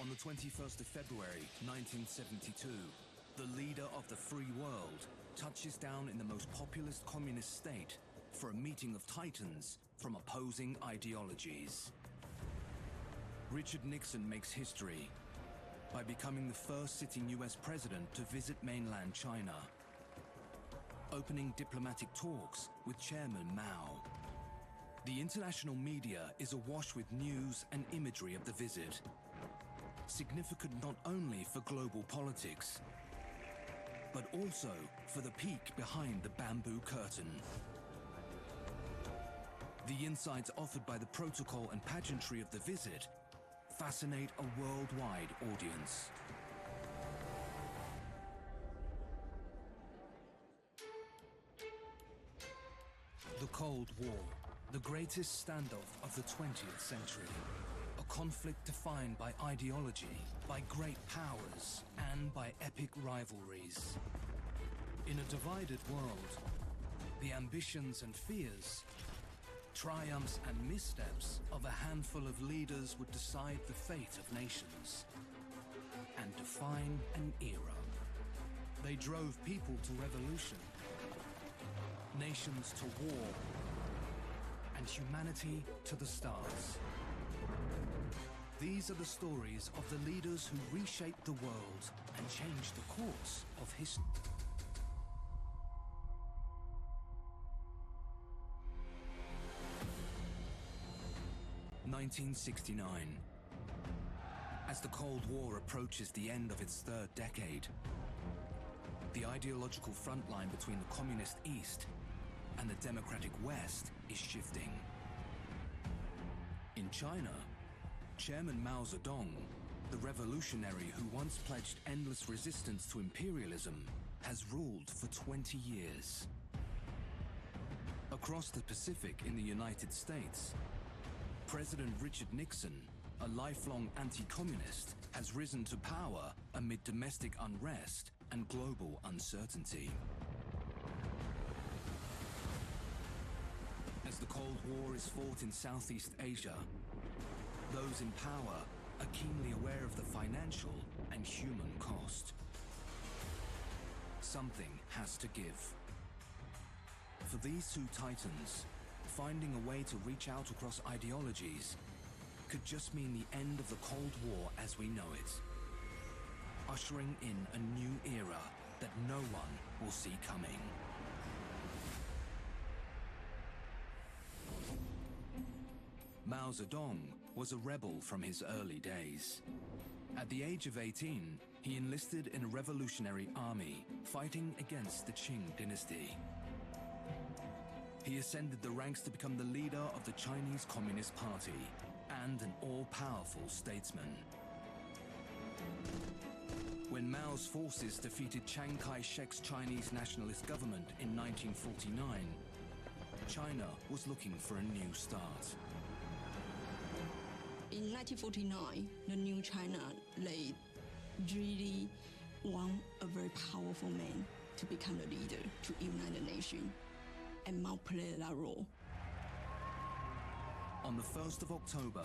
On the 21st of February, 1972, the leader of the free world touches down in the most populous communist state for a meeting of titans from opposing ideologies. Richard Nixon makes history by becoming the first sitting US president to visit mainland China, opening diplomatic talks with Chairman Mao. The international media is awash with news and imagery of the visit, significant not only for global politics, but also for the peek behind the bamboo curtain. The insights offered by the protocol and pageantry of the visit fascinate a worldwide audience. The Cold War, the greatest standoff of the 20th century. A conflict defined by ideology, by great powers, and by epic rivalries. In a divided world, the ambitions and fears, triumphs and missteps of a handful of leaders would decide the fate of nations and define an era. They drove people to revolution, nations to war, and humanity to the stars. These are the stories of the leaders who reshaped the world and changed the course of history. (1969). As the Cold War approaches the end of its third decade, the ideological front line between the Communist East and the Democratic West is shifting. In China, Chairman Mao Zedong, the revolutionary who once pledged endless resistance to imperialism, has ruled for 20 years. Across the Pacific in the United States, President Richard Nixon, a lifelong anti-communist, has risen to power amid domestic unrest and global uncertainty. As the Cold War is fought in Southeast Asia, those in power are keenly aware of the financial and human cost. Something has to give. For these two titans, finding a way to reach out across ideologies could just mean the end of the Cold War as we know it, ushering in a new era that no one will see coming. Mao Zedong was a rebel from his early days. At the age of 18, he enlisted in a revolutionary army fighting against the Qing dynasty. He ascended the ranks to become the leader of the Chinese Communist Party and an all-powerful statesman. When Mao's forces defeated Chiang Kai-shek's Chinese nationalist government in 1949, China was looking for a new start. In 1949, the new China, they really want a very powerful man to become the leader, to unite the nation, and Mao played that role. On the 1st of October,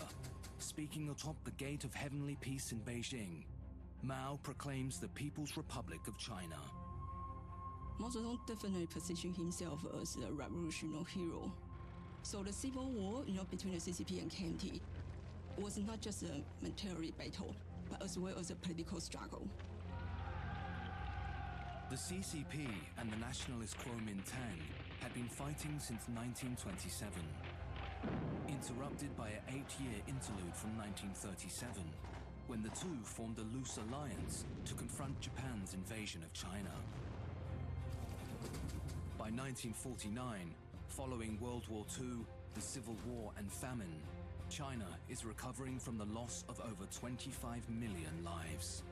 speaking atop the Gate of Heavenly Peace in Beijing, Mao proclaims the People's Republic of China. Mao Zedong definitely positioned himself as a revolutionary hero. So the civil war, between the CCP and KMT was not just a military battle, but as well as a political struggle. The CCP and the nationalist Kuomintang had been fighting since 1927, interrupted by an 8-year interlude from 1937, when the two formed a loose alliance to confront Japan's invasion of China. By 1949, following World War II, the Civil War and famine, China is recovering from the loss of over 25 million lives.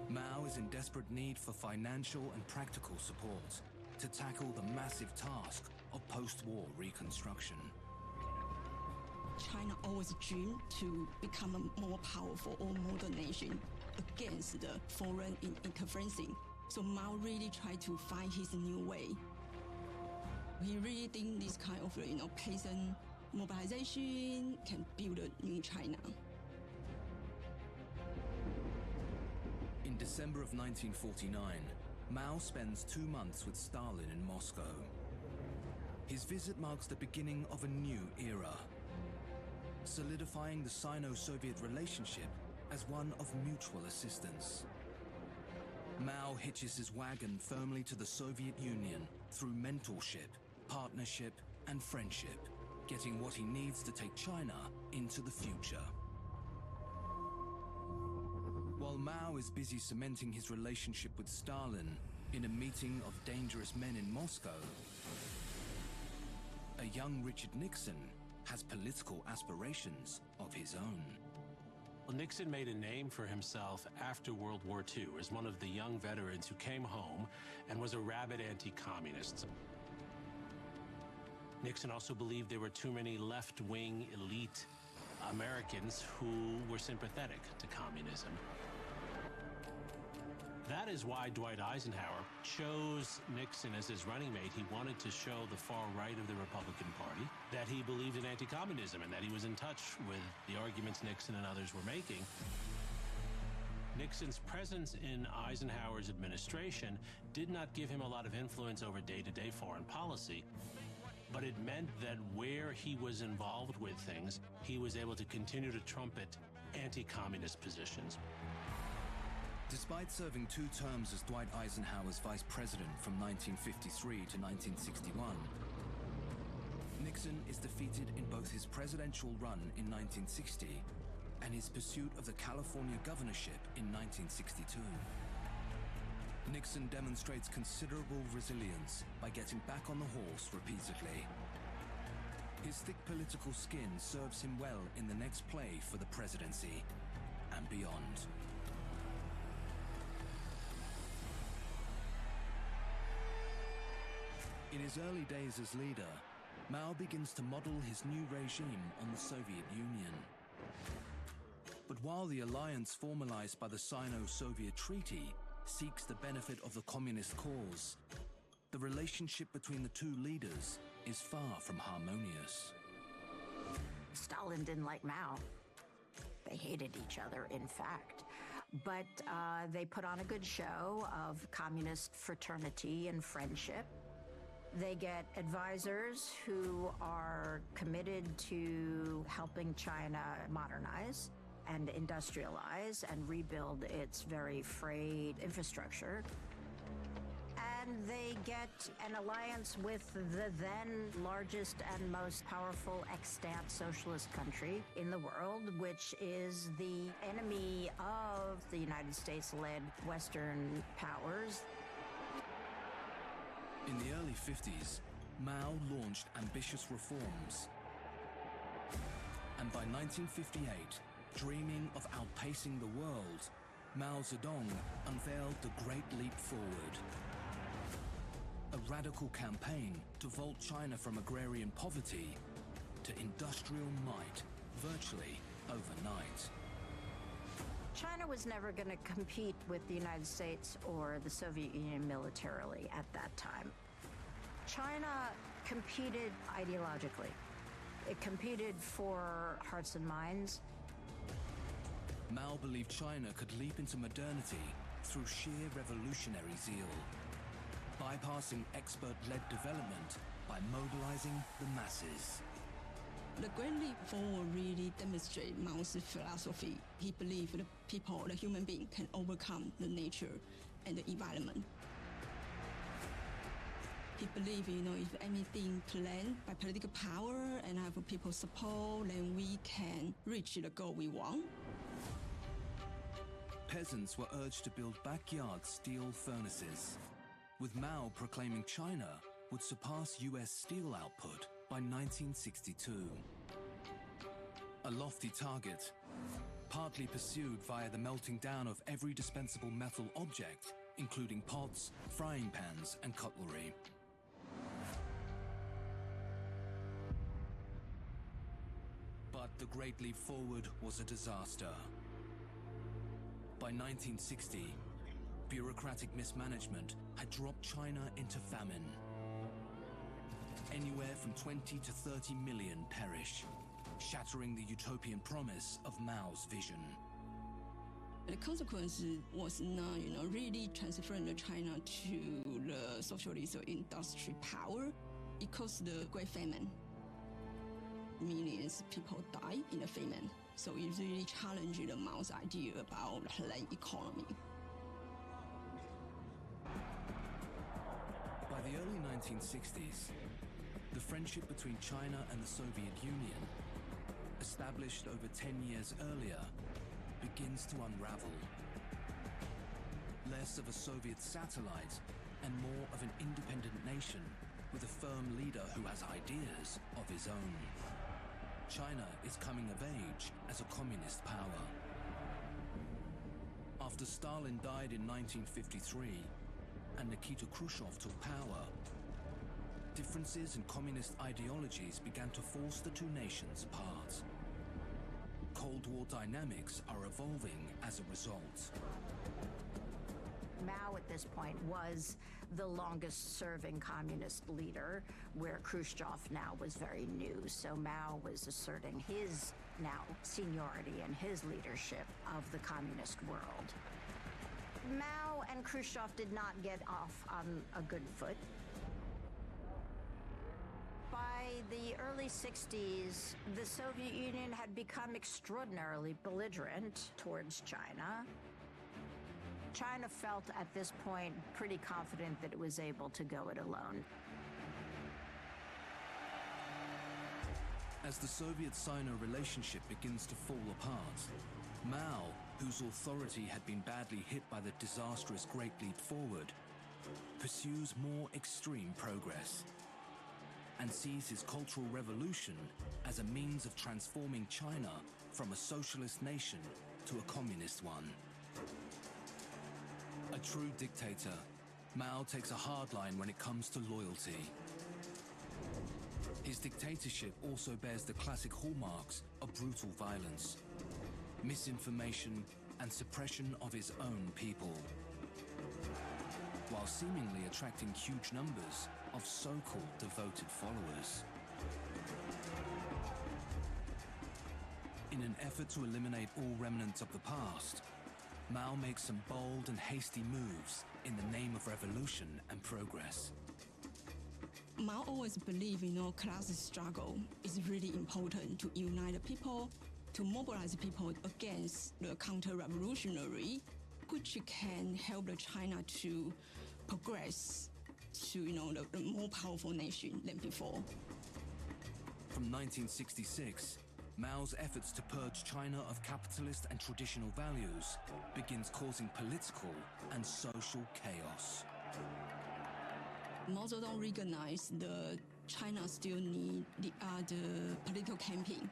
Mao is in desperate need for financial and practical support to tackle the massive task of post-war reconstruction. China always dreamed to become a more powerful or modern nation against the foreign interference. So Mao really tried to find his new way. He really think this kind of peasant mobilization can build a new China. December of 1949, Mao spends 2 months with Stalin in Moscow. His visit marks the beginning of a new era, solidifying the Sino-Soviet relationship as one of mutual assistance. Mao hitches his wagon firmly to the Soviet Union through mentorship, partnership, and friendship, getting what he needs to take China into the future. While Mao is busy cementing his relationship with Stalin in a meeting of dangerous men in Moscow, a young Richard Nixon has political aspirations of his own. Well, Nixon made a name for himself after World War II as one of the young veterans who came home and was a rabid anti-communist. Nixon also believed there were too many left-wing elite Americans who were sympathetic to communism. That is why Dwight Eisenhower chose Nixon as his running mate. He wanted to show the far right of the Republican Party that he believed in anti-communism and that he was in touch with the arguments Nixon and others were making. Nixon's presence in Eisenhower's administration did not give him a lot of influence over day-to-day foreign policy, but it meant that where he was involved with things, he was able to continue to trumpet anti-communist positions. Despite serving 2 terms as Dwight Eisenhower's vice president from 1953 to 1961, Nixon is defeated in both his presidential run in 1960 and his pursuit of the California governorship in 1962. Nixon demonstrates considerable resilience by getting back on the horse repeatedly. His thick political skin serves him well in the next play for the presidency and beyond. In his early days as leader, Mao begins to model his new regime on the Soviet Union. But while the alliance formalized by the Sino-Soviet Treaty seeks the benefit of the communist cause, the relationship between the 2 leaders is far from harmonious. Stalin didn't like Mao. They hated each other, in fact. But they put on a good show of communist fraternity and friendship. They get advisors who are committed to helping China modernize and industrialize and rebuild its very frayed infrastructure. And they get an alliance with the then largest and most powerful extant socialist country in the world, which is the enemy of the United States-led Western powers. In the early 50s, Mao launched ambitious reforms. And by 1958, dreaming of outpacing the world, Mao Zedong unveiled the Great Leap Forward, a radical campaign to vault China from agrarian poverty to industrial might virtually overnight. China was never going to compete with the United States or the Soviet Union militarily at that time. China competed ideologically. It competed for hearts and minds. Mao believed China could leap into modernity through sheer revolutionary zeal, bypassing expert-led development by mobilizing the masses. The Great Leap Forward really demonstrates Mao's philosophy. He believed the people, the human being, can overcome the nature and the environment. He believed, if anything planned by political power and have people's support, then we can reach the goal we want. Peasants were urged to build backyard steel furnaces, with Mao proclaiming China would surpass US steel output by 1962. A lofty target, partly pursued via the melting down of every dispensable metal object, including pots, frying pans, and cutlery. But the Great Leap Forward was a disaster. By 1960, bureaucratic mismanagement had dropped China into famine. Anywhere from 20 to 30 million perish, shattering the utopian promise of Mao's vision. The consequence was not, really transferring China to the socialist industry power. It caused the Great Famine. Millions of people died in the famine. So it really challenged Mao's idea about planned economy. By the early 1960s, the friendship between China and the Soviet Union, established over 10 years earlier, begins to unravel. Less of a Soviet satellite and more of an independent nation with a firm leader who has ideas of his own. China is coming of age as a communist power. After Stalin died in 1953 and Nikita Khrushchev took power, differences in communist ideologies began to force the two nations apart. Cold War dynamics are evolving as a result. Mao at this point was the longest serving communist leader, where Khrushchev now was very new. So Mao was asserting his now seniority and his leadership of the communist world. Mao and Khrushchev did not get off on a good foot. By the early 60s, the Soviet Union had become extraordinarily belligerent towards China. China felt at this point pretty confident that it was able to go it alone. As the Soviet-Sino relationship begins to fall apart, Mao, whose authority had been badly hit by the disastrous Great Leap Forward, pursues more extreme progress and sees his Cultural Revolution as a means of transforming China from a socialist nation to a communist one. A true dictator, Mao takes a hard line when it comes to loyalty. His dictatorship also bears the classic hallmarks of brutal violence, misinformation, and suppression of his own people, while seemingly attracting huge numbers of so-called devoted followers. In an effort to eliminate all remnants of the past, Mao makes some bold and hasty moves in the name of revolution and progress. Mao always believed, class struggle is really important to unite the people, to mobilize people against the counter-revolutionary, which can help the China to progress to, the more powerful nation than before. From 1966, Mao's efforts to purge China of capitalist and traditional values begins causing political and social chaos. Mao Zedong recognized that China still need the other political campaign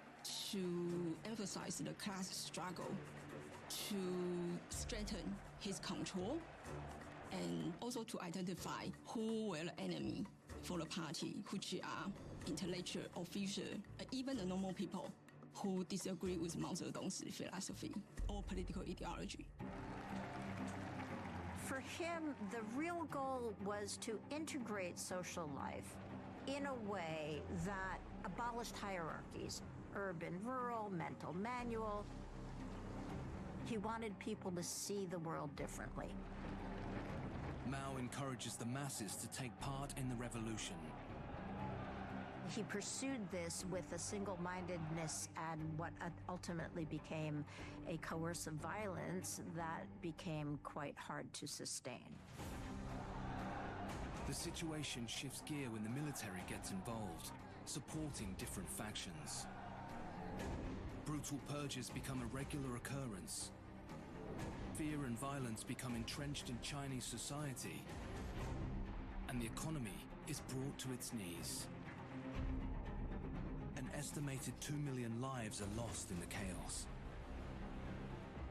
to emphasize the class struggle, to strengthen his control, and also to identify who were the enemy for the party, which are intellectual, official, and even the normal people who disagree with Mao Zedong's philosophy or political ideology. For him, the real goal was to integrate social life in a way that abolished hierarchies, urban, rural, mental, manual. He wanted people to see the world differently. Mao encourages the masses to take part in the revolution. He pursued this with a single-mindedness and what ultimately became a coercive violence that became quite hard to sustain. The situation shifts gear when the military gets involved, supporting different factions. Brutal purges become a regular occurrence. Fear and violence become entrenched in Chinese society, and the economy is brought to its knees. An estimated 2 million lives are lost in the chaos.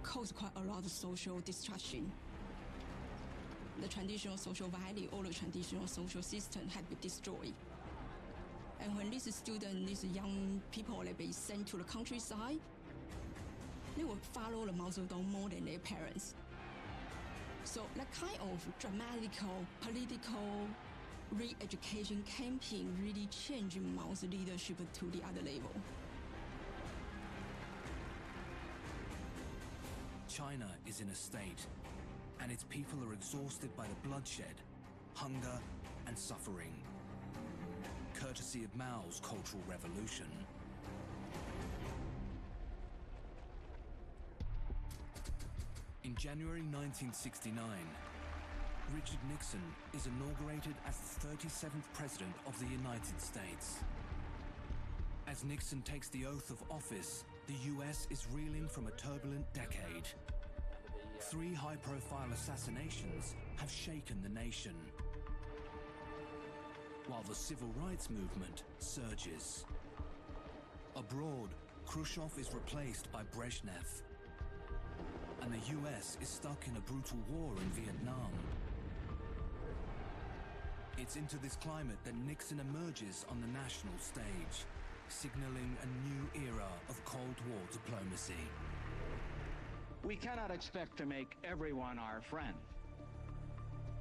Caused quite a lot of social destruction. The traditional social value or the traditional social system had been destroyed. And when these students, these young people, they be sent to the countryside, they would follow the Mao Zedong more than their parents. So that kind of dramatical, political re-education campaign really changed Mao's leadership to the other level. China is in a state, and its people are exhausted by the bloodshed, hunger, and suffering, courtesy of Mao's Cultural Revolution. In January 1969, Richard Nixon is inaugurated as the 37th President of the United States. As Nixon takes the oath of office, the US is reeling from a turbulent decade. 3 high-profile assassinations have shaken the nation, while the civil rights movement surges. Abroad, Khrushchev is replaced by Brezhnev, and the US is stuck in a brutal war in Vietnam. It's into this climate that Nixon emerges on the national stage, signaling a new era of Cold War diplomacy. We cannot expect to make everyone our friend,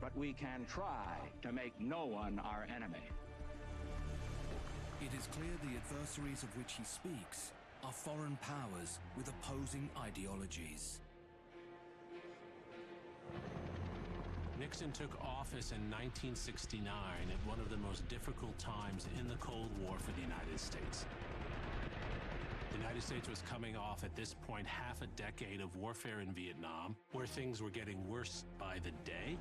but we can try to make no one our enemy. It is clear the adversaries of which he speaks are foreign powers with opposing ideologies. Nixon took office in 1969 at one of the most difficult times in the Cold War for the United States. The United States was coming off at this point half a decade of warfare in Vietnam, where things were getting worse by the day.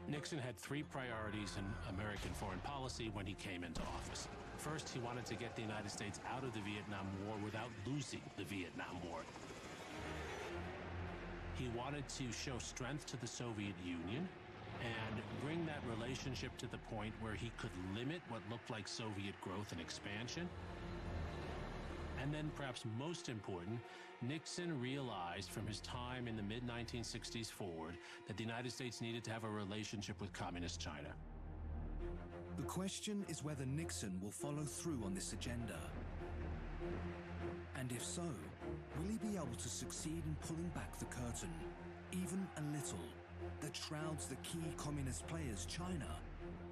Nixon had 3 priorities in American foreign policy when he came into office. First, he wanted to get the United States out of the Vietnam War without losing the Vietnam War. He wanted to show strength to the Soviet Union and bring that relationship to the point where he could limit what looked like Soviet growth and expansion. And then, perhaps most important, Nixon realized from his time in the mid-1960s forward that the United States needed to have a relationship with Communist China. The question is whether Nixon will follow through on this agenda. And if so, will he be able to succeed in pulling back the curtain, even a little, that shrouds the key communist players China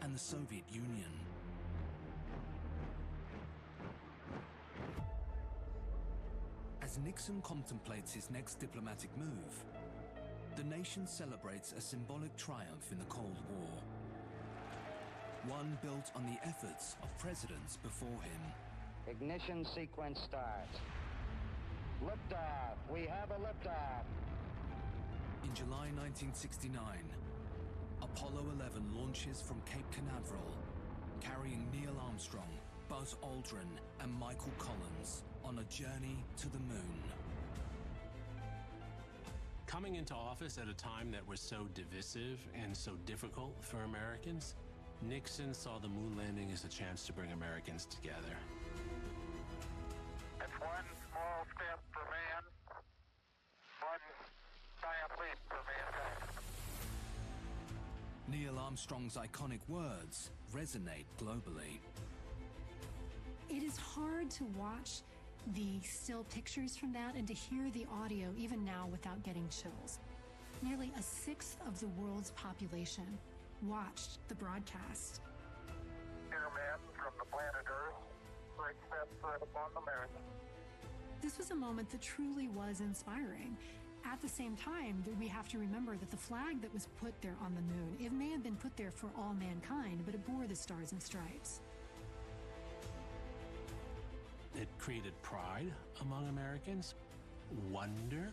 and the Soviet Union? As Nixon contemplates his next diplomatic move, the nation celebrates a symbolic triumph in the Cold War, one built on the efforts of presidents before him. Ignition sequence starts. Liftoff. We have a liftoff. In July 1969, Apollo 11 launches from Cape Canaveral, carrying Neil Armstrong, Buzz Aldrin, and Michael Collins on a journey to the moon. Coming into office at a time that was so divisive and so difficult for Americans, Nixon saw the moon landing as a chance to bring Americans together. It's one small step for man, one giant leap for mankind. Neil Armstrong's iconic words resonate globally. It is hard to watch the still pictures from that and to hear the audio even now without getting chills. Nearly a sixth of the world's population watched the broadcast. Dear man from the planet Earth, great steps set upon the moon. This was a moment that truly was inspiring. At the same time, we have to remember that the flag that was put there on the moon, it may have been put there for all mankind, but it bore the stars and stripes. It created pride among Americans, wonder,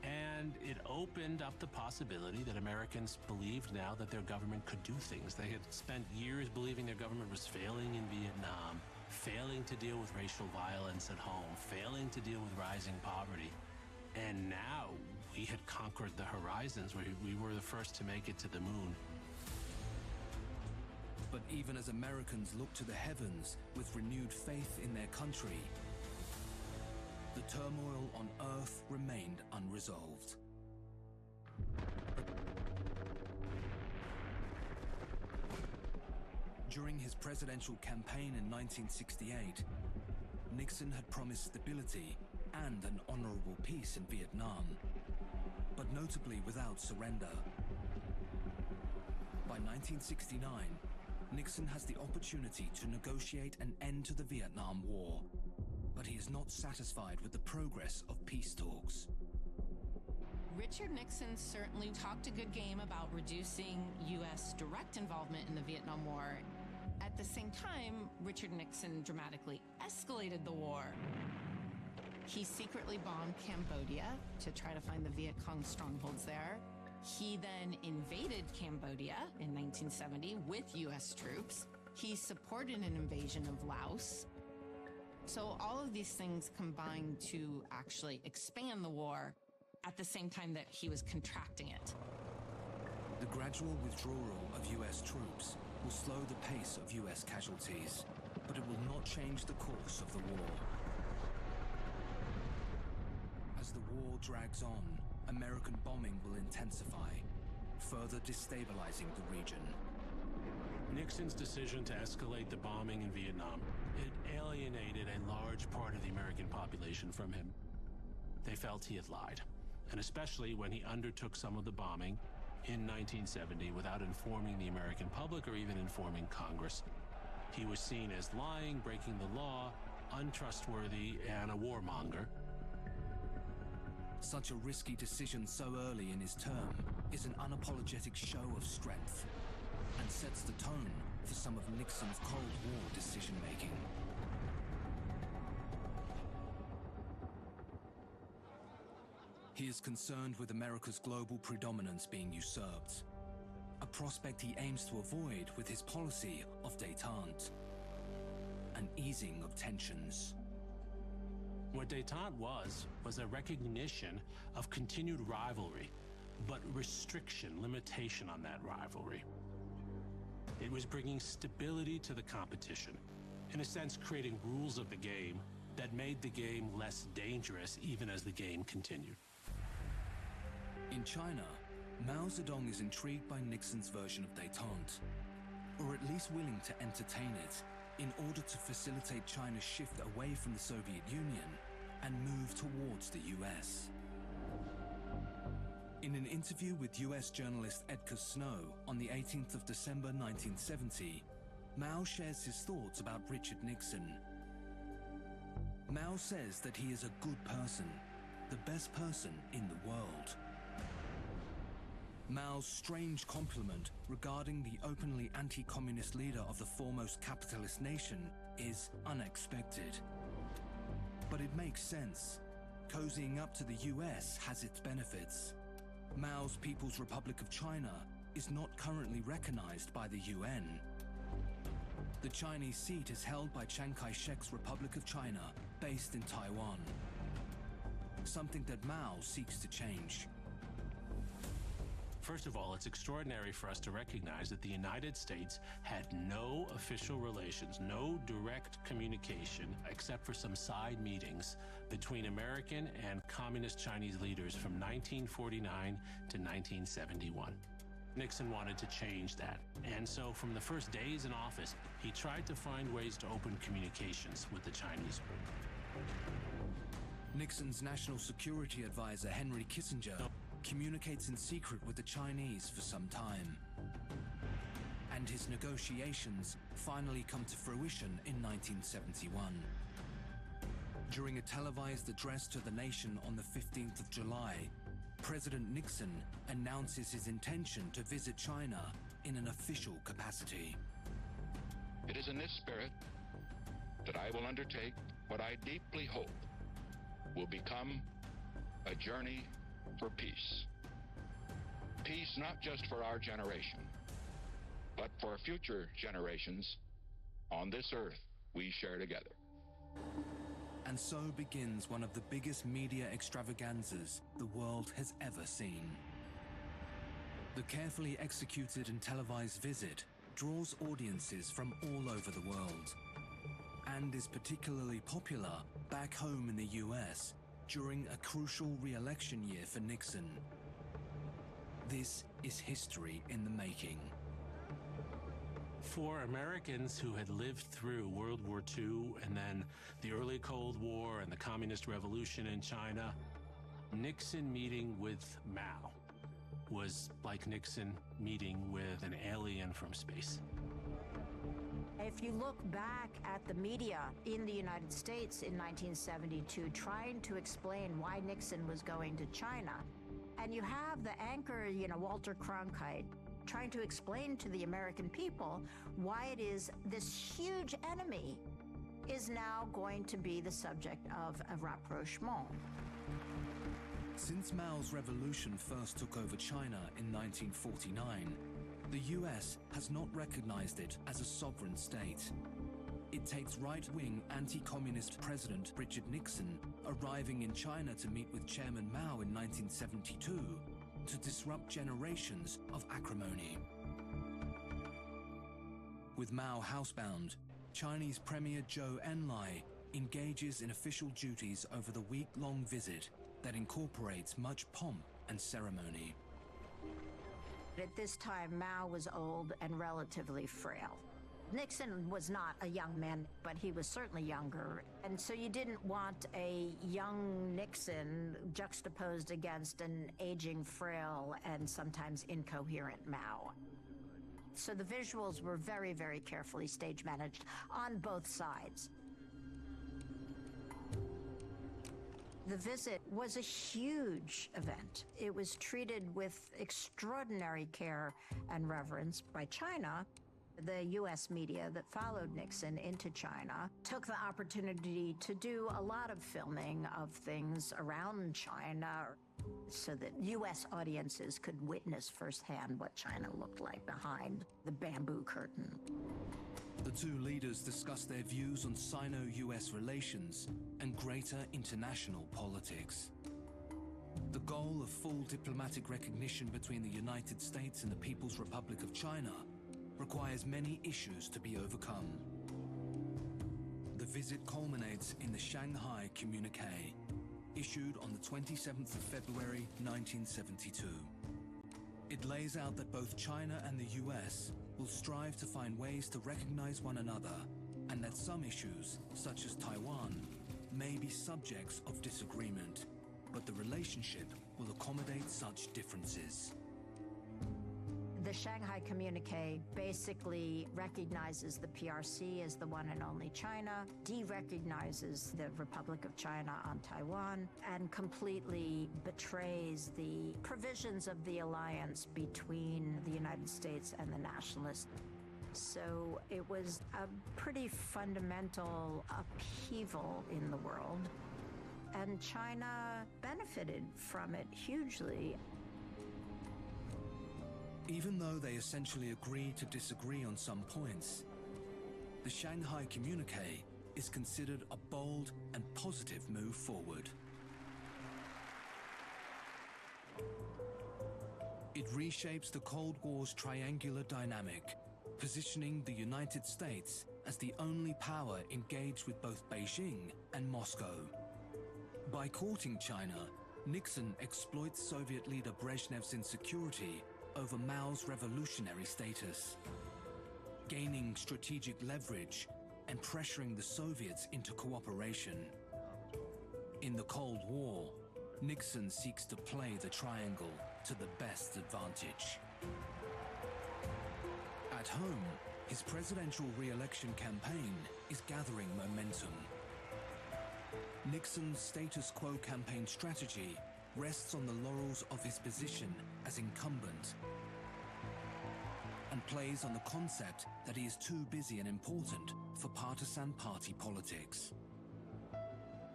and it opened up the possibility that Americans believed now that their government could do things. They had spent years believing their government was failing in Vietnam, failing to deal with racial violence at home, failing to deal with rising poverty. And now we had conquered the horizons. We were the first to make it to the moon. But even as Americans looked to the heavens with renewed faith in their country, the turmoil on Earth remained unresolved. During his presidential campaign in 1968, Nixon had promised stability and an honorable peace in Vietnam, but notably without surrender. By 1969, Nixon has the opportunity to negotiate an end to the Vietnam War, but he is not satisfied with the progress of peace talks. Richard Nixon certainly talked a good game about reducing U.S. direct involvement in the Vietnam War. At the same time, Richard Nixon dramatically escalated the war. He secretly bombed Cambodia to try to find the Viet Cong strongholds there. He then invaded Cambodia in 1970 with U.S. troops. He supported an invasion of Laos. So all of these things combined to actually expand the war at the same time that he was contracting it. The gradual withdrawal of U.S. troops will slow the pace of U.S. casualties, but it will not change the course of the war. As the war drags on, American bombing will intensify, further destabilizing the region. Nixon's decision to escalate the bombing in Vietnam, it alienated a large part of the American population from him. They felt he had lied, and especially when he undertook some of the bombing in 1970 without informing the American public or even informing Congress. He was seen as lying, breaking the law, untrustworthy, and a warmonger. Such a risky decision so early in his term is an unapologetic show of strength and sets the tone for some of Nixon's Cold War decision-making. He is concerned with America's global predominance being usurped, a prospect he aims to avoid with his policy of détente, an easing of tensions. What détente was a recognition of continued rivalry, but restriction, limitation on that rivalry. It was bringing stability to the competition, in a sense creating rules of the game that made the game less dangerous even as the game continued. In China, Mao Zedong is intrigued by Nixon's version of détente, or at least willing to entertain it in order to facilitate China's shift away from the Soviet Union and move towards the US. In an interview with US journalist Edgar Snow on the 18th of December 1970, Mao shares his thoughts about Richard Nixon. Mao says that he is a good person, the best person in the world. Mao's strange compliment regarding the openly anti-communist leader of the foremost capitalist nation is unexpected. But it makes sense. Cozying up to the US has its benefits. Mao's People's Republic of China is not currently recognized by the UN. The Chinese seat is held by Chiang Kai-shek's Republic of China, based in Taiwan. Something that Mao seeks to change. First of all, it's extraordinary for us to recognize that the United States had no official relations, no direct communication, except for some side meetings between American and communist Chinese leaders from 1949 to 1971. Nixon wanted to change that. And so from the first days in office, he tried to find ways to open communications with the Chinese. Nixon's national security advisor, Henry Kissinger, communicates in secret with the Chinese for some time. And his negotiations finally come to fruition in 1971. During a televised address to the nation on the 15th of July, President Nixon announces his intention to visit China in an official capacity. It is in this spirit that I will undertake what I deeply hope will become a journey for peace. Peace not just for our generation, but for future generations on this earth we share together. And so begins one of the biggest media extravaganzas the world has ever seen. The carefully executed and televised visit draws audiences from all over the world and is particularly popular back home in the US during a crucial re-election year for Nixon. This is history in the making. For Americans who had lived through World War II and then the early Cold War and the Communist Revolution in China, Nixon meeting with Mao was like Nixon meeting with an alien from space. If you look back at the media in the United States in 1972 trying to explain why Nixon was going to China, and you have the anchor, Walter Cronkite, trying to explain to the American people why it is this huge enemy is now going to be the subject of a rapprochement. Since Mao's revolution first took over China in 1949, the US has not recognized it as a sovereign state. It takes right-wing anti-communist President Richard Nixon arriving in China to meet with Chairman Mao in 1972 to disrupt generations of acrimony. With Mao housebound, Chinese Premier Zhou Enlai engages in official duties over the week-long visit that incorporates much pomp and ceremony. At this time, Mao was old and relatively frail. Nixon was not a young man, but he was certainly younger. And so you didn't want a young Nixon juxtaposed against an aging, frail, and sometimes incoherent Mao. So the visuals were very, very carefully stage managed on both sides. The visit was a huge event. It was treated with extraordinary care and reverence by China. The U.S. media that followed Nixon into China took the opportunity to do a lot of filming of things around China so that U.S. audiences could witness firsthand what China looked like behind the bamboo curtain. The two leaders discussed their views on Sino-US relations and greater international politics. The goal of full diplomatic recognition between the United States and the People's Republic of China requires many issues to be overcome. The visit culminates in the Shanghai Communique, issued on the 27th of February 1972. It lays out that both China and the US will strive to find ways to recognize one another, and that some issues, such as Taiwan, may be subjects of disagreement, but the relationship will accommodate such differences. The Shanghai Communique basically recognizes the PRC as the one and only China, de-recognizes the Republic of China on Taiwan, and completely betrays the provisions of the alliance between the United States and the nationalists. So it was a pretty fundamental upheaval in the world, and China benefited from it hugely. Even though they essentially agree to disagree on some points, the Shanghai Communique is considered a bold and positive move forward. It reshapes the Cold War's triangular dynamic, positioning the United States as the only power engaged with both Beijing and Moscow. By courting China, Nixon exploits Soviet leader Brezhnev's insecurity over Mao's revolutionary status, gaining strategic leverage and pressuring the Soviets into cooperation. In the Cold War, Nixon seeks to play the triangle to the best advantage. At home, his presidential re-election campaign is gathering momentum. Nixon's status quo campaign strategy rests on the laurels of his position as incumbent and plays on the concept that he is too busy and important for partisan party politics.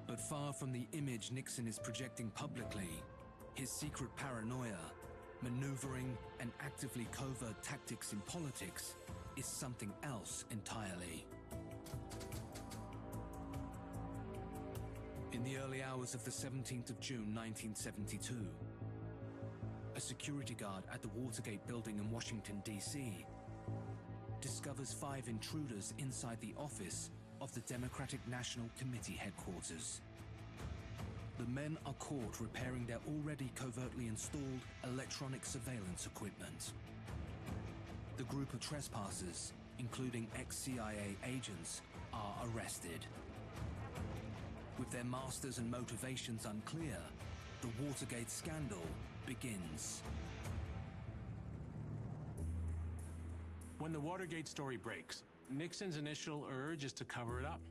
But far from the image Nixon is projecting publicly, his secret paranoia, maneuvering, and actively covert tactics in politics is something else entirely. In the early hours of the 17th of June 1972, a security guard at the Watergate building in Washington, D.C., discovers 5 intruders inside the office of the Democratic National Committee headquarters. The men are caught repairing their already covertly installed electronic surveillance equipment. The group of trespassers, including ex-CIA agents, are arrested. With their masters and motivations unclear, the Watergate scandal begins. When the Watergate story breaks, Nixon's initial urge is to cover it up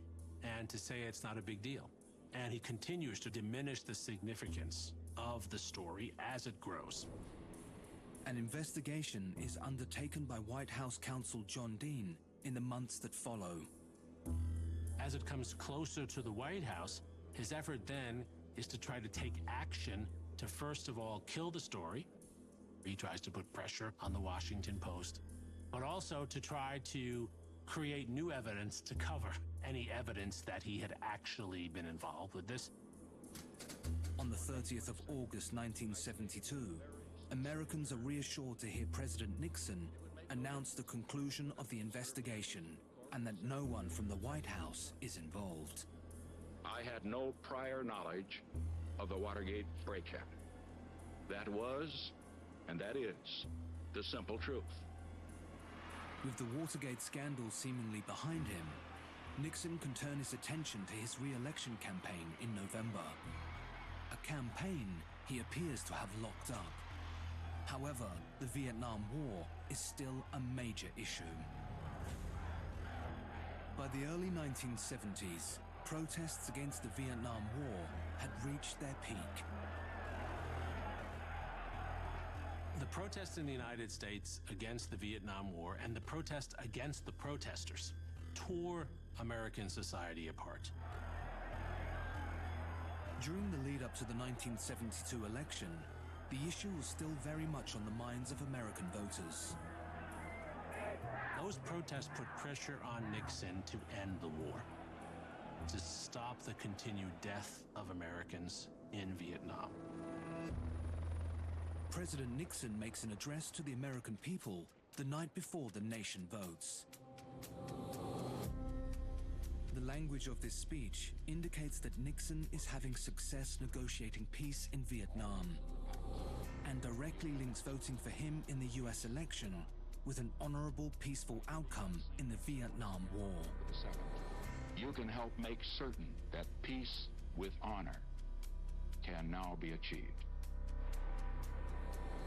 and to say it's not a big deal. And he continues to diminish the significance of the story as it grows. An investigation is undertaken by White House counsel John Dean in the months that follow. As it comes closer to the White House, his effort then is to try to take action to first of all kill the story. He tries to put pressure on the Washington Post, but also to try to create new evidence to cover any evidence that he had actually been involved with this. On the 30th of August 1972, Americans are reassured to hear President Nixon announce the conclusion of the investigation and that no one from the White House is involved. I had no prior knowledge of the Watergate break-in. That was, and that is, the simple truth. With the Watergate scandal seemingly behind him, Nixon can turn his attention to his re-election campaign in November. A campaign he appears to have locked up. However, the Vietnam War is still a major issue. By the early 1970s, protests against the Vietnam War had reached their peak. The protests in the United States against the Vietnam War and the protest against the protesters tore American society apart. During the lead-up to the 1972 election, the issue was still very much on the minds of American voters. Those protests put pressure on Nixon to end the war, to stop the continued death of Americans in Vietnam. President Nixon makes an address to the American people the night before the nation votes. The language of this speech indicates that Nixon is having success negotiating peace in Vietnam and directly links voting for him in the US election with an honorable, peaceful outcome in the Vietnam War. You can help make certain that peace with honor can now be achieved.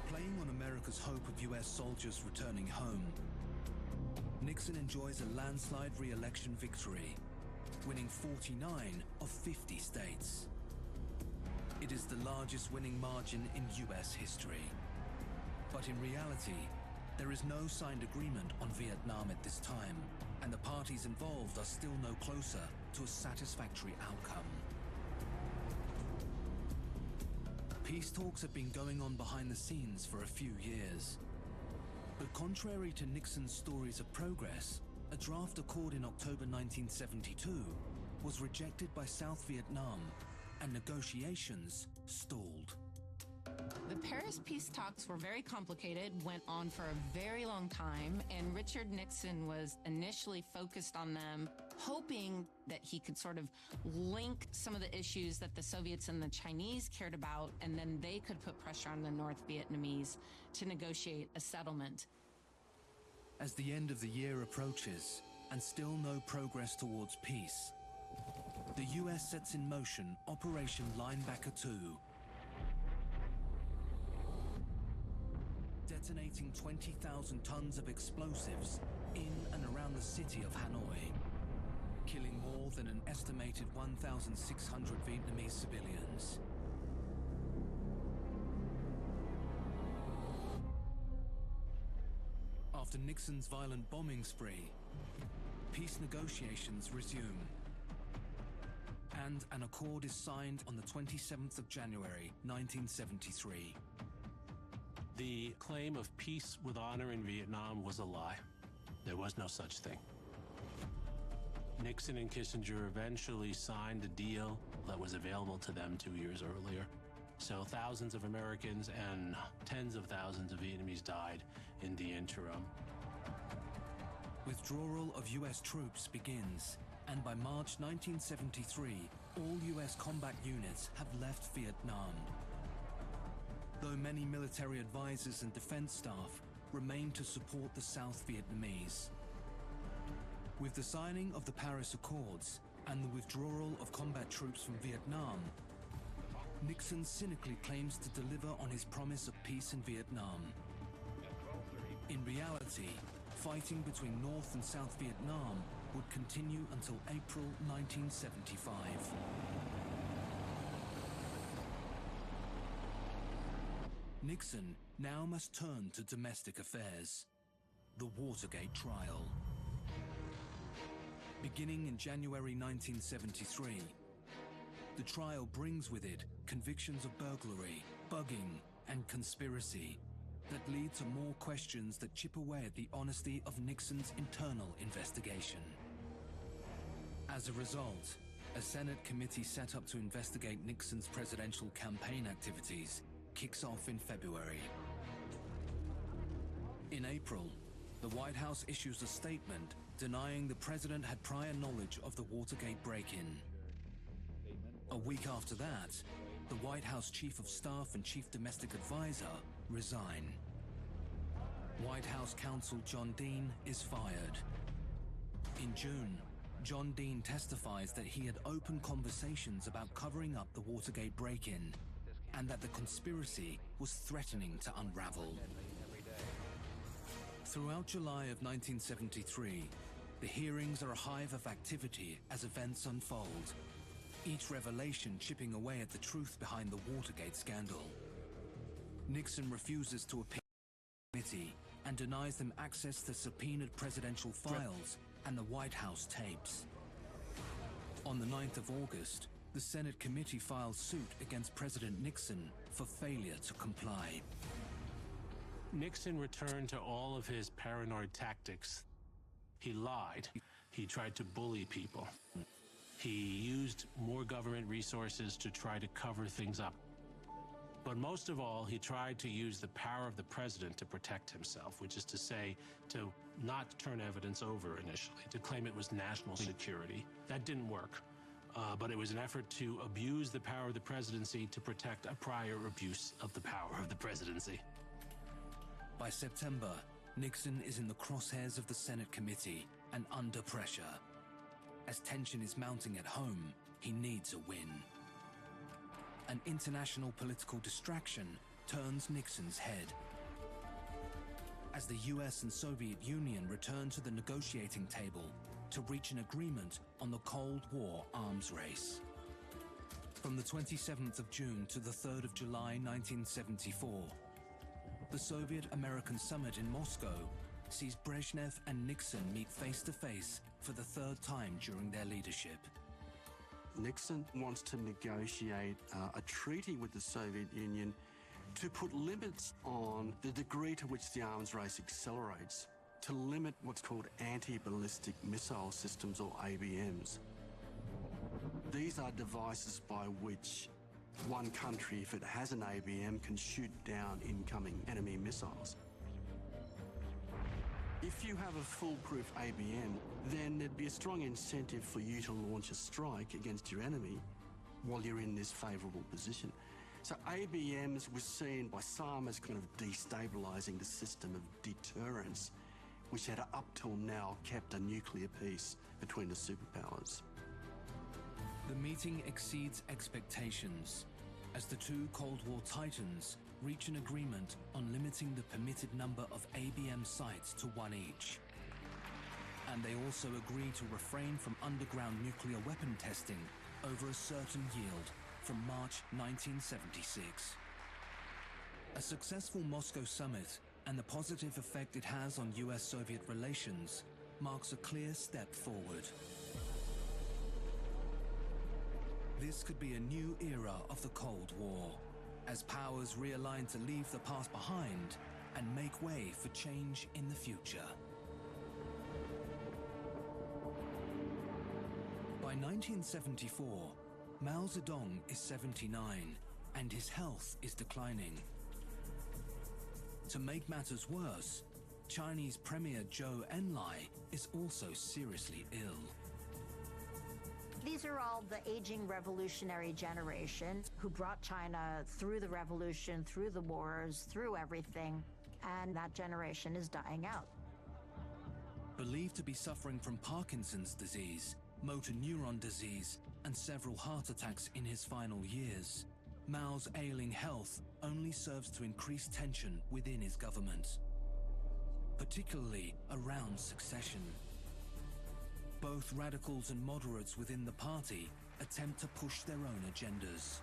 Playing on America's hope of US soldiers returning home, Nixon enjoys a landslide re-election victory, winning 49 of 50 states. It is the largest winning margin in US history. But in reality, there is no signed agreement on Vietnam at this time, and the parties involved are still no closer to a satisfactory outcome. Peace talks have been going on behind the scenes for a few years. But contrary to Nixon's stories of progress, a draft accord in October 1972 was rejected by South Vietnam, and negotiations stalled. The Paris peace talks were very complicated, went on for a very long time, and Richard Nixon was initially focused on them, hoping that he could sort of link some of the issues that the Soviets and the Chinese cared about, and then they could put pressure on the North Vietnamese to negotiate a settlement. As the end of the year approaches, and still no progress towards peace, the US sets in motion Operation Linebacker 2, detonating 20,000 tons of explosives in and around the city of Hanoi, killing more than an estimated 1,600 Vietnamese civilians. After Nixon's violent bombing spree, peace negotiations resume, and an accord is signed on the 27th of January, 1973. The claim of peace with honor in Vietnam was a lie. There was no such thing. Nixon and Kissinger eventually signed a deal that was available to them 2 years earlier. So thousands of Americans and tens of thousands of Vietnamese died in the interim. Withdrawal of US troops begins, and by March 1973, all US combat units have left Vietnam. Though many military advisors and defense staff remain to support the South Vietnamese. With the signing of the Paris Accords and the withdrawal of combat troops from Vietnam, Nixon cynically claims to deliver on his promise of peace in Vietnam. In reality, fighting between North and South Vietnam would continue until April 1975. Nixon now must turn to domestic affairs. The Watergate trial. Beginning in January 1973, the trial brings with it convictions of burglary, bugging, and conspiracy that lead to more questions that chip away at the honesty of Nixon's internal investigation. As a result, a Senate committee set up to investigate Nixon's presidential campaign activities kicks off in February. In April, the White House issues a statement denying the president had prior knowledge of the Watergate break-in. A week after that, the White House Chief of Staff and Chief Domestic Advisor resign. White House counsel John Dean is fired. In June, John Dean testifies that he had open conversations about covering up the Watergate break-in and that the conspiracy was threatening to unravel. Throughout July of 1973, the hearings are a hive of activity as events unfold, each revelation chipping away at the truth behind the Watergate scandal. Nixon refuses to appear in the committee and denies them access to subpoenaed presidential files and the White House tapes. On the 9th of August, the Senate committee files suit against President Nixon for failure to comply. Nixon returned to all of his paranoid tactics. He lied. He tried to bully people. He used more government resources to try to cover things up. But most of all, he tried to use the power of the president to protect himself, which is to say, to not turn evidence over initially, to claim it was national security. That didn't work. But it was an effort to abuse the power of the presidency to protect a prior abuse of the power of the presidency. By September, Nixon is in the crosshairs of the Senate committee and under pressure. As tension is mounting at home, he needs a win. An international political distraction turns Nixon's head. As the US and Soviet Union return to the negotiating table to reach an agreement on the Cold War arms race. From the 27th of June to the 3rd of July 1974, the Soviet-American summit in Moscow sees Brezhnev and Nixon meet face-to-face for the third time during their leadership. Nixon wants to negotiate a treaty with the Soviet Union to put limits on the degree to which the arms race accelerates, to limit what's called anti-ballistic missile systems, or ABMs. These are devices by which one country, if it has an ABM, can shoot down incoming enemy missiles. If you have a foolproof ABM, then there'd be a strong incentive for you to launch a strike against your enemy while you're in this favourable position. So ABMs were seen by some as kind of destabilising the system of deterrence, which had up till now kept a nuclear peace between the superpowers. The meeting exceeds expectations as the two Cold War titans reach an agreement on limiting the permitted number of ABM sites to one each. And they also agree to refrain from underground nuclear weapon testing over a certain yield from March 1976. A successful Moscow summit and the positive effect it has on US-Soviet relations marks a clear step forward. This could be a new era of the Cold War, as powers realign to leave the past behind and make way for change in the future. By 1974, Mao Zedong is 79 and his health is declining. To make matters worse, Chinese Premier Zhou Enlai is also seriously ill. These are all the aging revolutionary generation who brought China through the revolution, through the wars, through everything, and that generation is dying out. Believed to be suffering from Parkinson's disease, motor neuron disease, and several heart attacks in his final years, Mao's ailing health only serves to increase tension within his government. particularly around succession. Both radicals and moderates within the party attempt to push their own agendas.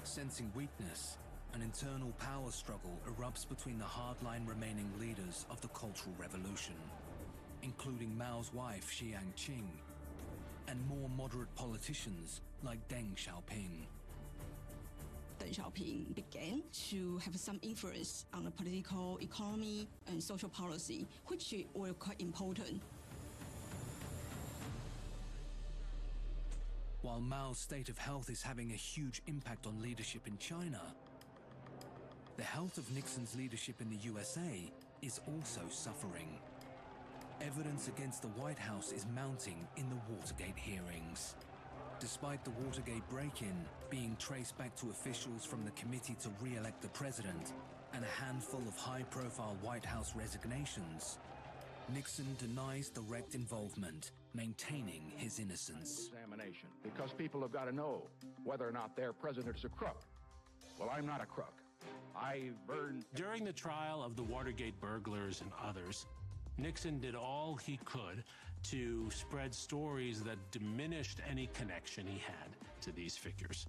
Sensing weakness, an internal power struggle erupts between the hardline remaining leaders of the Cultural Revolution, including Mao's wife Chiang Ching, and more moderate politicians like Deng Xiaoping. Deng Xiaoping began to have some influence on the political, economy, and social policy, which were quite important. While Mao's state of health is having a huge impact on leadership in China, the health of Nixon's leadership in the USA is also suffering. Evidence against the White House is mounting in the Watergate hearings. Despite the Watergate break-in being traced back to officials from the Committee to Re-elect the President and a handful of high-profile White House resignations, Nixon denies direct involvement, maintaining his innocence. Examination, because people have got to know whether or not their president's a crook. Well, I'm not a crook. I burned... During the trial of the Watergate burglars and others, Nixon did all he could to spread stories that diminished any connection he had to these figures.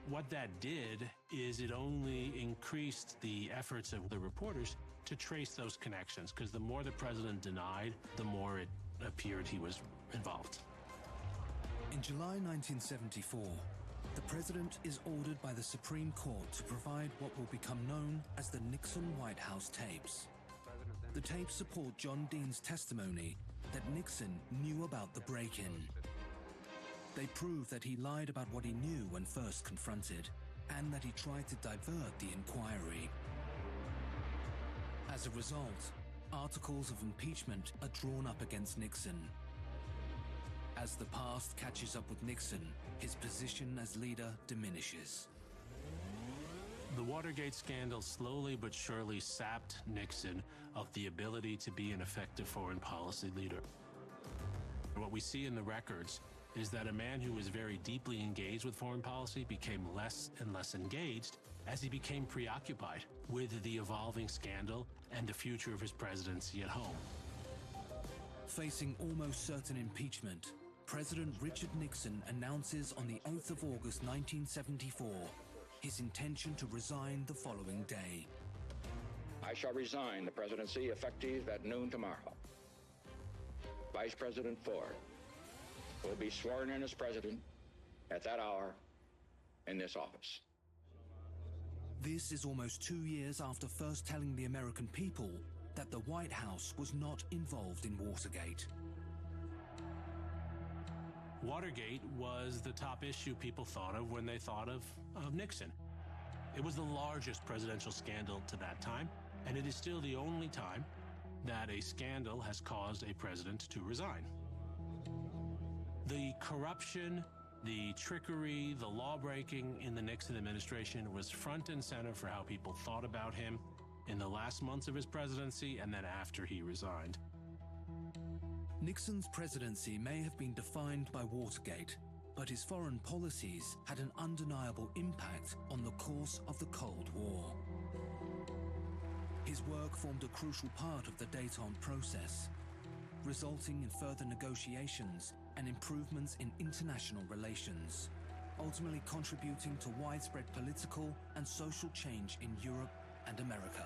What that did is it only increased the efforts of the reporters to trace those connections, because the more the president denied, the more it appeared he was involved. In July 1974, the president is ordered by the Supreme Court to provide what will become known as the Nixon White House tapes. The tapes support John Dean's testimony that Nixon knew about the break-in. They prove that he lied about what he knew when first confronted, and that he tried to divert the inquiry. As a result, articles of impeachment are drawn up against Nixon. As the past catches up with Nixon, his position as leader diminishes. The Watergate scandal slowly but surely sapped Nixon of the ability to be an effective foreign policy leader. What we see in the records is that a man who was very deeply engaged with foreign policy became less and less engaged as he became preoccupied with the evolving scandal and the future of his presidency at home. Facing almost certain impeachment, President Richard Nixon announces on the 8th of August 1974 his intention to resign the following day. I shall resign the presidency effective at noon tomorrow. Vice President Ford will be sworn in as president at that hour in this office. This is almost 2 years after first telling the American people that the White House was not involved in Watergate. Watergate was the top issue people thought of when they thought of Nixon. It was the largest presidential scandal to that time, and it is still the only time that a scandal has caused a president to resign. The corruption, the trickery, the law-breaking in the Nixon administration was front and center for how people thought about him in the last months of his presidency and then after he resigned. Nixon's presidency may have been defined by Watergate, but his foreign policies had an undeniable impact on the course of the Cold War. His work formed a crucial part of the Detente process, resulting in further negotiations and improvements in international relations, ultimately contributing to widespread political and social change in Europe and America.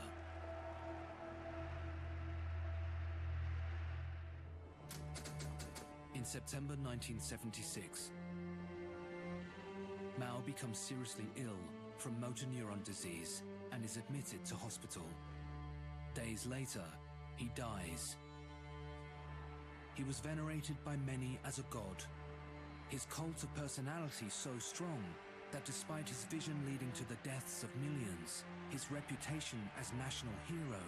In September 1976, Mao becomes seriously ill from motor neuron disease and is admitted to hospital. Days later, he dies. He was venerated by many as a god. His cult of personality so strong that despite his vision leading to the deaths of millions, his reputation as national hero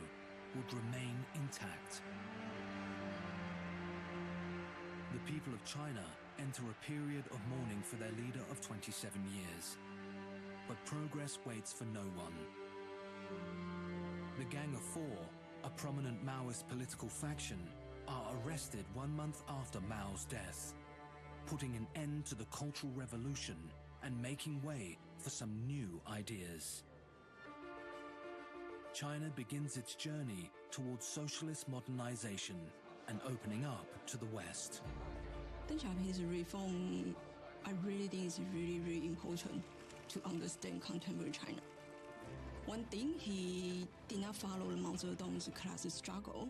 would remain intact. The people of China enter a period of mourning for their leader of 27 years. But progress waits for no one. The Gang of Four, a prominent Maoist political faction, are arrested 1 month after Mao's death, putting an end to the Cultural Revolution and making way for some new ideas. China begins its journey towards socialist modernization and opening up to the West. Deng Xiaoping's reform, I really think is really, really important to understand contemporary China. One thing, he did not follow Mao Zedong's class struggle,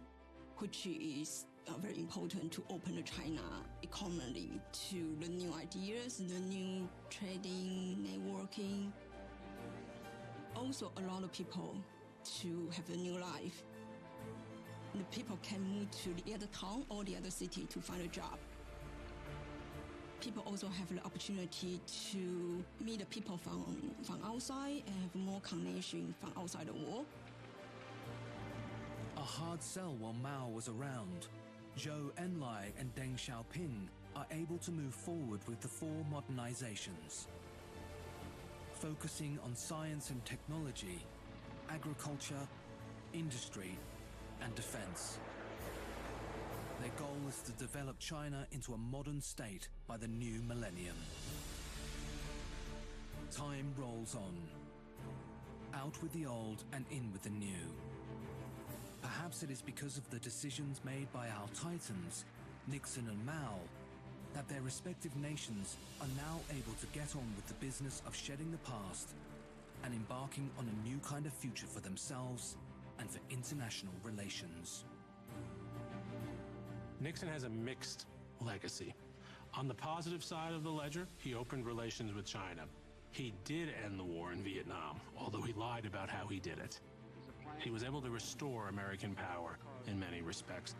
which is very important to open the China economy to the new ideas, the new trading, networking. Also, a lot of people to have a new life. The people can move to the other town or the other city to find a job. People also have the opportunity to meet the people from outside and have more connection from outside the world. A hard sell while Mao was around, Zhou Enlai and Deng Xiaoping are able to move forward with the four modernizations, focusing on science and technology, agriculture, industry, and defense. Their goal is to develop China into a modern state by the new millennium. Time rolls on. Out with the old and in with the new. Perhaps it is because of the decisions made by our titans, Nixon and Mao, that their respective nations are now able to get on with the business of shedding the past and embarking on a new kind of future for themselves and for international relations. Nixon has a mixed legacy. On the positive side of the ledger, he opened relations with China. He did end the war in Vietnam, although he lied about how he did it. He was able to restore American power in many respects.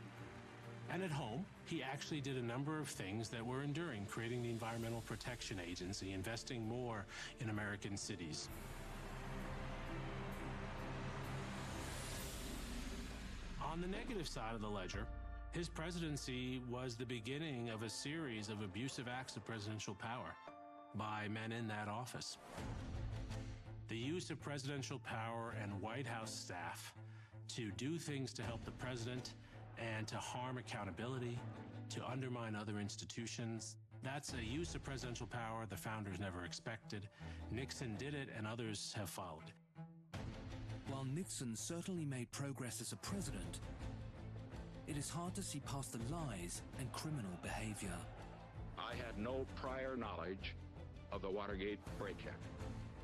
And at home, he actually did a number of things that were enduring, creating the Environmental Protection Agency, investing more in American cities. On the negative side of the ledger, his presidency was the beginning of a series of abusive acts of presidential power by men in that office. The use of presidential power and White House staff to do things to help the president and to harm accountability, to undermine other institutions, that's a use of presidential power the founders never expected. Nixon did it, and others have followed. While Nixon certainly made progress as a president, it is hard to see past the lies and criminal behavior. I had no prior knowledge of the Watergate break-in.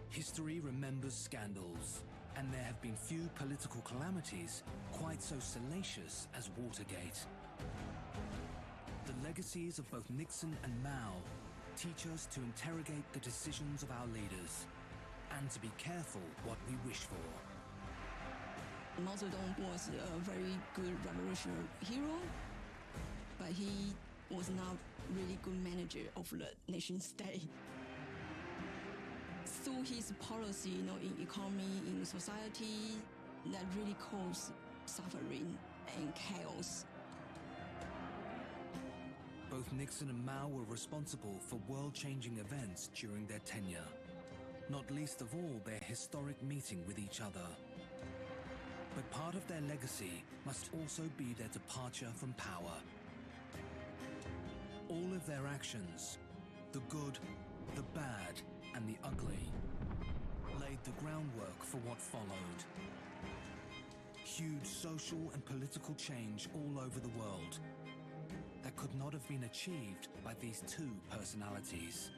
History remembers scandals, and there have been few political calamities quite so salacious as Watergate. The legacies of both Nixon and Mao teach us to interrogate the decisions of our leaders and to be careful what we wish for. Mao Zedong was a very good revolutionary hero, but he was not really good manager of the nation state. Through his policy, in economy, in society, that really caused suffering and chaos. Both Nixon and Mao were responsible for world-changing events during their tenure, not least of all their historic meeting with each other. But part of their legacy must also be their departure from power. All of their actions, the good, the bad, and the ugly, laid the groundwork for what followed. Huge social and political change all over the world that could not have been achieved by these two personalities.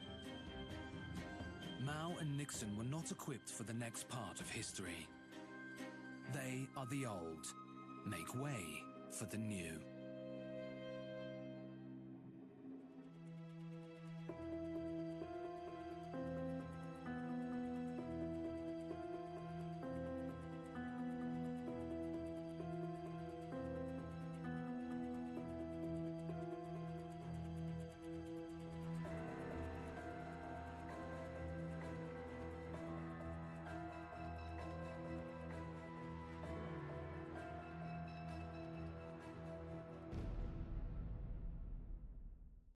Mao and Nixon were not equipped for the next part of history. They are the old. Make way for the new.